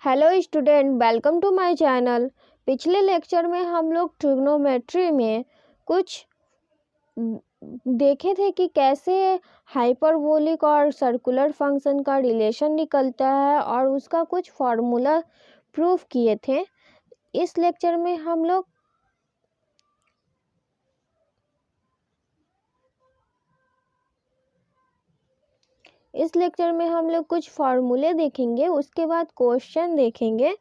Hello student, welcome to my channel. पिछले lecture में हम लोग ट्रिग्नोमेट्री में कुछ देखे थे कि कैसे हाइपरबोलिक और सर्कुलर फंक्शन का रिलेशन निकलता है और उसका कुछ फार्मूला प्रूफ किए थे। इस लेक्चर में हम लोग कुछ फार्मूले देखेंगे, उसके बाद क्वेश्चन देखेंगे,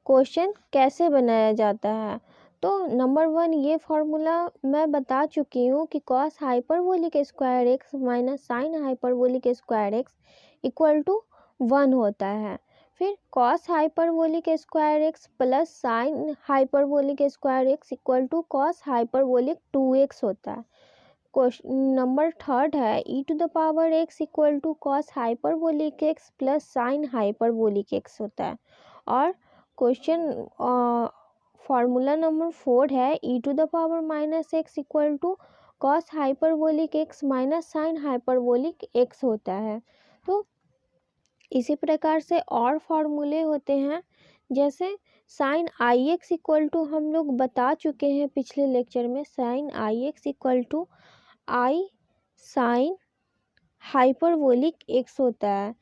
क्वेश्चन कैसे बनाया जाता है। तो नंबर 1 ये फार्मूला मैं बता चुकी हूँ कि cos hyperbolic square x minus sine hyperbolic square x equal to 1 होता है। फिर cos hyperbolic square x plus sine hyperbolic square x equal to cos hyperbolic 2x होता है। क्वेश्चन नंबर 3 है e to the power x equal to cos hyperbolic x plus sine hyperbolic x होता है। और question formula number 4 है e to the power minus x equal to cos hyperbolic x minus sine hyperbolic x होता है। तो इसी प्रकार से और फार्मूले होते हैं, जैसे sine I x equal to हम लोग बता चुके हैं पिछले लेक्चर में, sine I x equal to I sine hyperbolic x होता है।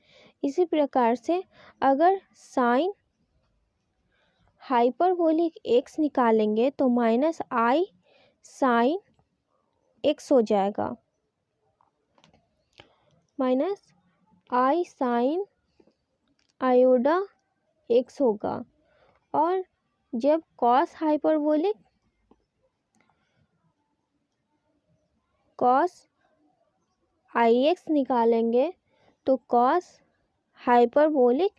इसी प्रकार से अगर साइन हाइपरबोलिक एक्स निकालेंगे तो माइनस आई साइन एक्स हो जाएगा, minus I sine iota x होगा। और जब cos hyperbolic cos I x निकालेंगे तो कॉस हाइपरबोलिक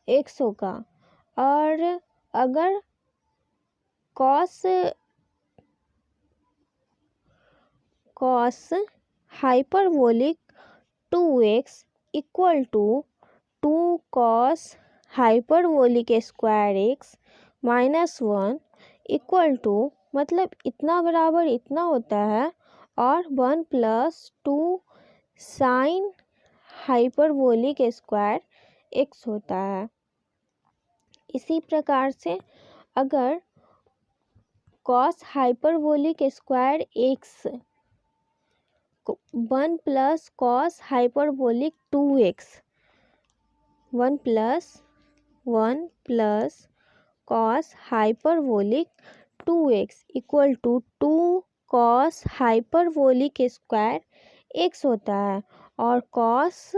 एक्स होगा। और अगर cos hyperbolic 2x equal to 2 cos hyperbolic square x minus 1 equal to, मतलब इतना बराबर इतना होता है, और 1 plus 2 sine hyperbolic square x होता है। इसी प्रकार से अगर cos hyperbolic square x 1 plus cos hyperbolic 2x 1 plus cos hyperbolic 2x equal to 2 cos hyperbolic square x होता है। और cos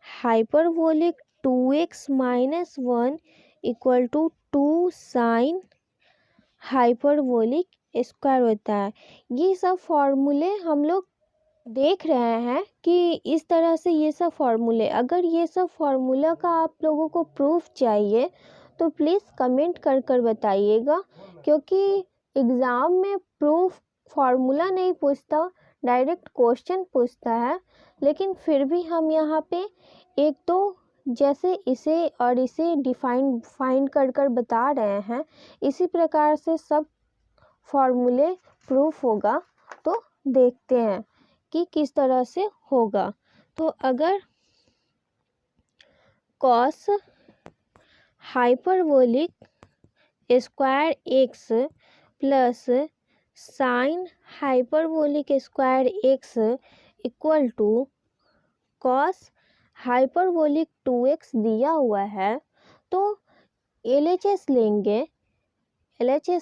hyperbolic 2x minus 1 equal to 2 sine hyperbolic square होता है। ये सब फॉर्मूले हम लोग देख रहे हैं कि इस तरह से ये सब फार्मूले, अगर ये सब फार्मूला का आप लोगों को प्रूफ चाहिए तो प्लीज़ कमेंट कर कर बताइएगा, क्योंकि एग्ज़ाम में प्रूफ फार्मूला नहीं पूछता, डायरेक्ट क्वेश्चन पूछता है। लेकिन फिर भी हम यहाँ पे एक तो जैसे इसे और इसे फाइंड कर कर बता रहे हैं, इसी प्रकार से सब फार्मूले प्रूफ होगा। तो देखते हैं कि किस तरह से होगा। तो अगर cos hyperbolic square x plus sine hyperbolic square x equal to cos hyperbolic 2x दिया हुआ है, तो LHS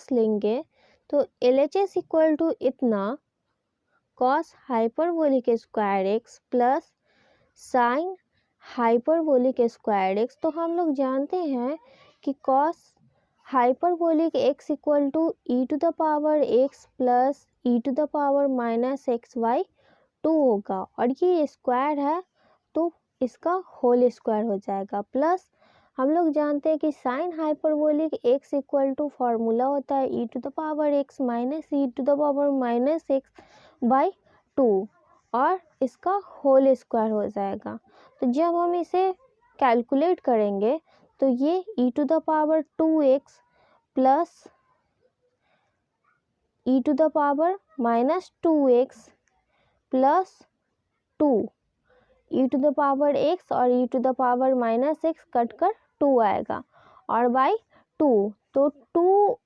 लेंगे तो LHS इक्वल टू इतना cos hyperbolic square x plus sine hyperbolic square x. तो हम लोग जानते हैं कि cos hyperbolic x equal to e to the power x plus e to the power minus x by 2 होगा, और ये स्क्वायर है तो इसका होल स्क्वायर हो जाएगा। प्लस हम लोग जानते हैं कि sine hyperbolic x equal to formula होता है e to the power x minus e to the power minus x by 2, और इसका होल स्क्वायर हो जाएगा। तो जब हम इसे कैलकुलेट करेंगे तो ये e to the power 2x plus e to the power minus 2x plus 2, e to the power x और e to the power minus x cut कर 2 आएगा, और बाई 2। तो 2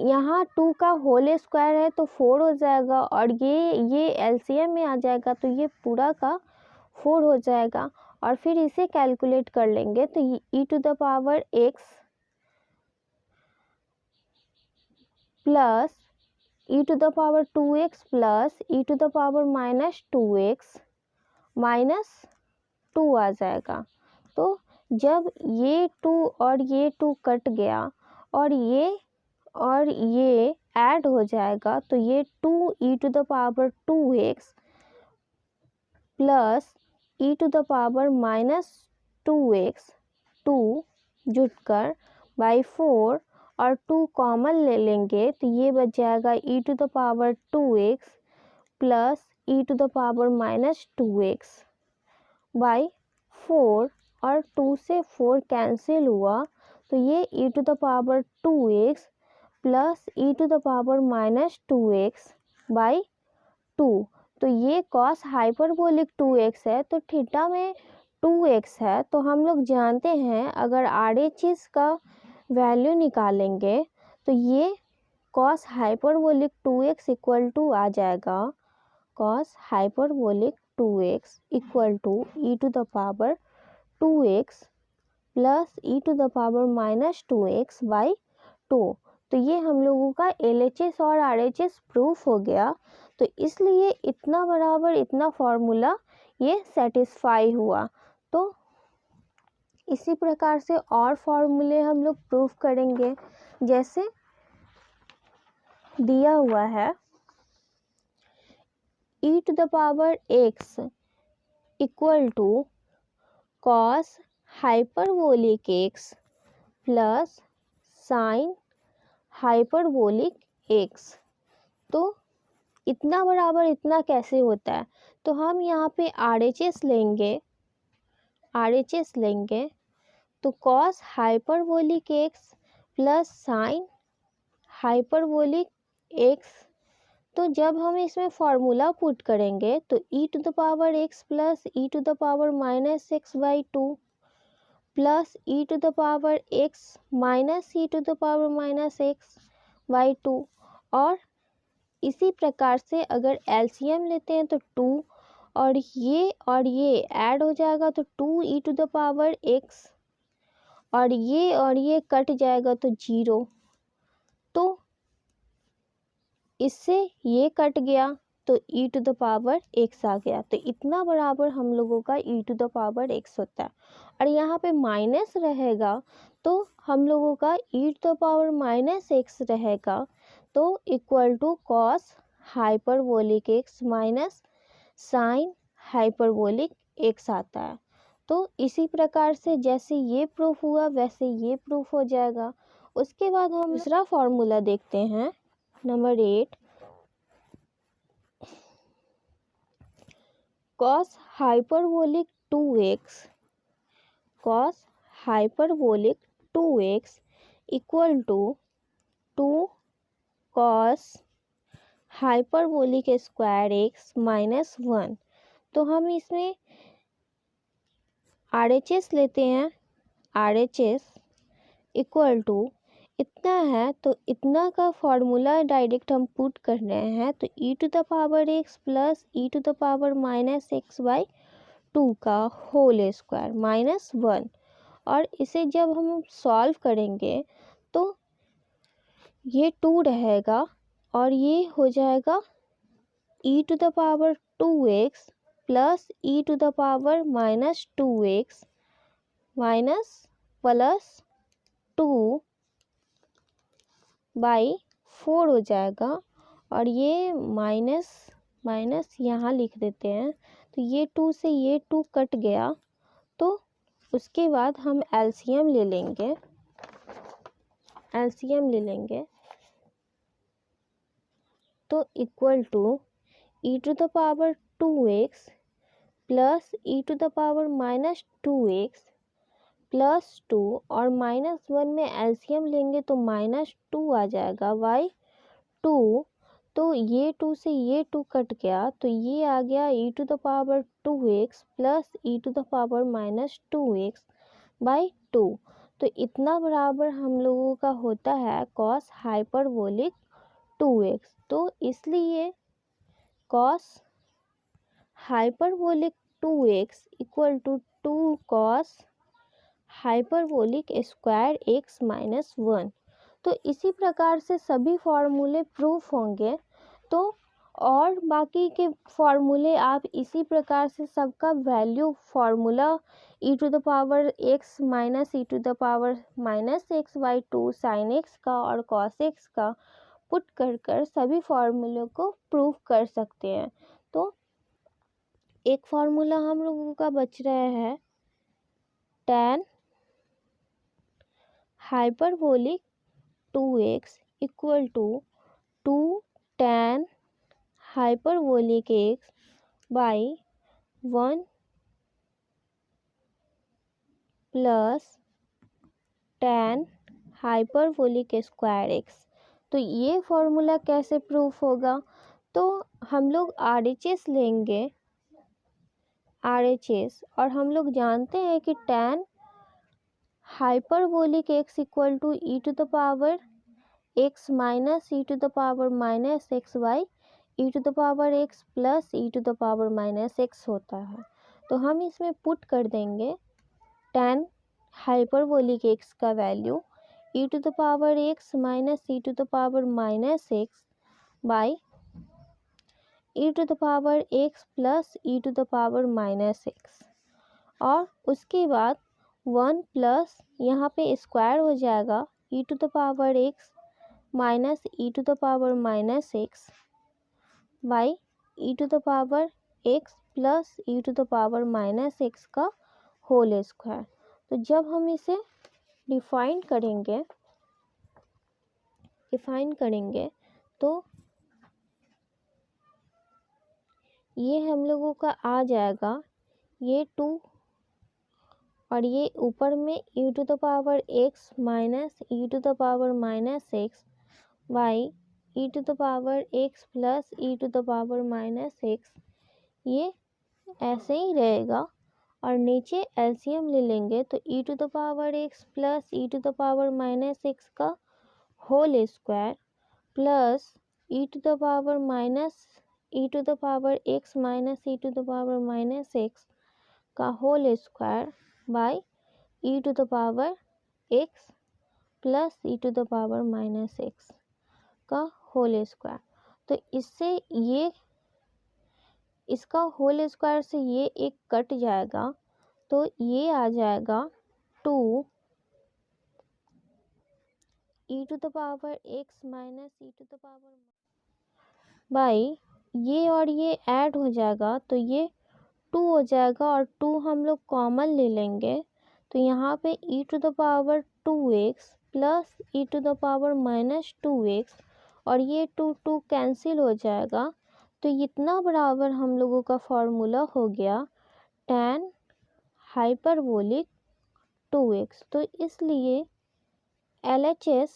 यहाँ 2 का होल स्क्वायर है तो 4 हो जाएगा, और ये एलसीएम में आ जाएगा तो ये पूरा का 4 हो जाएगा। और फिर इसे कैलकुलेट कर लेंगे तो e to the power x plus e to the power 2x plus e to the power minus 2x minus 2 आ जाएगा। तो जब ये 2 और ये 2 कट गया और ये ऐड हो जाएगा तो ये 2 e to the power 2x plus e to the power minus 2x 2 जुटकर बाई 4 और 2 कॉमन ले लेंगे तो ये बच जाएगा e to the power 2x plus e to the power minus 2x by 4, और 2 से 4 कैंसिल हुआ तो ये e to the power 2x plus e to the power minus 2x by 2। तो ये कॉस हाइपरबोलिक 2x है तो थीटा में 2x है। तो हम लोग जानते हैं अगर RHS का वैल्यू निकालेंगे तो ये cos hyperbolic 2x equal to आ जाएगा cos hyperbolic 2x equal to e to the power 2x plus e to the power minus 2x by 2। तो ये हम लोगों का LHS और RHS प्रूफ हो गया। तो इसलिए इतना बराबर इतना फॉर्मूला ये सेटिस्फाई हुआ। तो इसी प्रकार से और फॉर्मूले हम लोग प्रूफ करेंगे, जैसे दिया हुआ है e to the power x equal to cos hyperbolic x plus sine hyperbolic x। तो इतना बराबर इतना कैसे होता है? तो हम यहाँ पे RHS लेंगे तो cos hyperbolic x plus sine hyperbolic x। तो जब हम इसमें फॉर्मूला पुट करेंगे तो e to the power x plus e to the power minus x by 2 plus e to the power x minus e to the power minus x by 2। और इसी प्रकार से अगर एलसीएम लेते हैं तो 2 और ये ऐड हो जाएगा तो 2 e to the power x और ये कट जाएगा तो 0। तो इससे ये कट गया तो e to the power x आ गया। तो इतना बराबर हम लोगों का e to the power x होता है। और यहाँ पे माइनस रहेगा तो हम लोगों का e to the power minus x रहेगा। तो equal to cos hyperbolic x minus sine hyperbolic x आता है। तो इसी प्रकार से जैसे ये प्रूफ हुआ वैसे ये प्रूफ हो जाएगा। उसके बाद हम दूसरा फॉर्मूला देखते हैं, number 8, cos hyperbolic 2x equal to 2 cos hyperbolic square x minus 1। तो हम इसमें RHS लेते हैं, RHS इक्वल टू इतना है तो इतना का फॉर्मूला डायरेक्ट हम पुट कर रहे हैं तो e to the power x plus e to the power minus x by 2 का होल स्क्वायर माइनस 1। और इसे जब हम सॉल्व करेंगे तो ये 2 रहेगा और ये हो जाएगा e to the power 2x plus e to the power minus 2x minus plus 2 by 4 हो जाएगा। और ये माइनस यहाँ लिख देते हैं तो ये 2 से ये 2 कट गया। तो उसके बाद हम एलसीएम ले लेंगे तो equal to e to the power 2x plus e to the power minus 2x plus 2 और माइनस 1 में एलसीएम लेंगे तो माइनस 2 आ जाएगा बाई 2। तो ये 2 से ये 2 कट गया तो ये आ गया e to the power 2x plus e to the power minus 2x by 2। तो इतना बराबर हम लोगों का होता है कॉस हाइपरबोलिक 2x। तो इसलिए cos hyperbolic 2x equal to 2 cos hyperbolic square x minus 1। तो इसी प्रकार से सभी फॉर्मूले प्रूफ होंगे। तो और बाकी के फॉर्मूले आप इसी प्रकार से सबका value formula e to the power x minus e to the power minus x by 2 sine x का और कॉस एक्स का पुट कर सभी फॉर्मूले को प्रूफ कर सकते हैं। तो एक फॉर्मूला हम लोगों का बच रहा है tan hyperbolic 2x equal to 2 tan hyperbolic x by 1 plus tan hyperbolic square x। तो ये फॉर्मूला कैसे प्रूफ होगा? तो हम लोग RHS लेंगे, RHS, और हम लोग जानते हैं कि tan hyperbolic x equal to e to the power x minus e to the power minus x by e to the power x plus e to the power minus x होता है। तो हम इसमें पुट कर देंगे tan hyperbolic x का value e to the power x minus e to the power minus x by e to the power x plus e to the power minus x, और उसके बाद 1 प्लस यहाँ पे square हो जाएगा e to the power x minus e to the power minus x by e to the power x plus e to the power minus x का whole square. तो जब हम इसे डिफाइन करेंगे तो ये हम लोगों का आ जाएगा ये 2 और ये ऊपर में e to the power x minus e to the power minus x by e to the power x plus e to the power minus x, ये ऐसे ही रहेगा। और नीचे एलसीएम ले लेंगे तो e to the power x plus e to the power minus x का whole square plus e to the power minus e to the power x minus e to the power minus x का whole square by e to the power x plus e to the power minus x का whole square. तो इससे ये इसका whole square से ये एक cut जाएगा, तो ये आ जाएगा 2 e to the power x minus e to the power by ये और ये ऐड हो जाएगा तो ये 2 हो जाएगा और 2 हम लोग कॉमन ले लेंगे तो यहाँ पे e to the power 2x plus e to the power minus 2x और ये 2 कैंसिल हो जाएगा। तो इतना बराबर हम लोगों का फॉर्मूला हो गया tan हाइपरबोलिक 2x। तो इसलिए LHS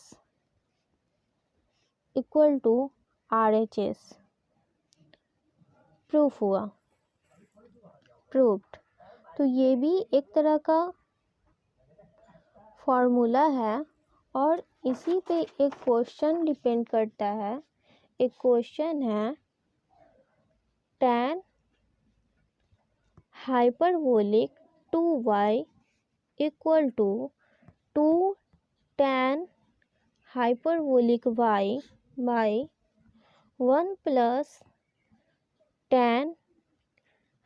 equal to RHS proof हुआ, प्रूव्ड। तो ये भी एक तरह का फॉर्मूला है और इसी पे एक क्वेश्चन डिपेंड करता है। एक क्वेश्चन है tan hyperbolic 2y equal to 2 tan hyperbolic y by 1 plus tan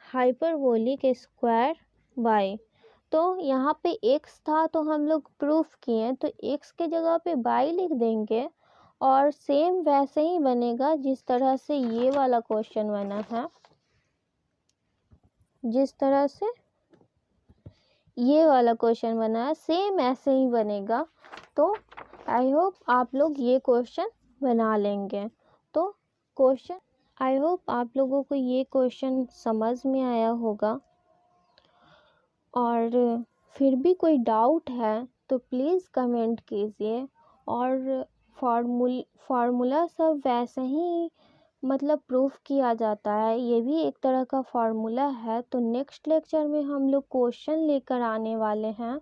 hyperbolic square by. तो यहाँ पे x था तो हम लोग प्रूफ किए तो x के जगह पे बाई लिख देंगे और सेम वैसे ही बनेगा जिस तरह से ये वाला क्वेश्चन बना है, जिस तरह से ये वाला क्वेश्चन बना है सेम ऐसे ही बनेगा। तो आई होप आप लोग ये क्वेश्चन बना लेंगे। तो क्वेश्चन आई होप आप लोगों को ये क्वेश्चन समझ में आया होगा, और फिर भी कोई डाउट है तो प्लीज़ कमेंट कीजिए। और फार्मूला सब वैसे ही मतलब प्रूफ किया जाता है, ये भी एक तरह का फार्मूला है। तो नेक्स्ट लेक्चर में हम लोग क्वेश्चन लेकर आने वाले हैं।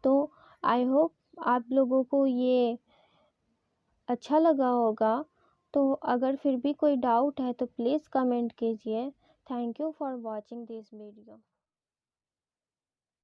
तो आई होप आप लोगों को ये अच्छा लगा होगा। तो अगर फिर भी कोई डाउट है तो प्लीज़ कमेंट कीजिए। Thank you for watching this video.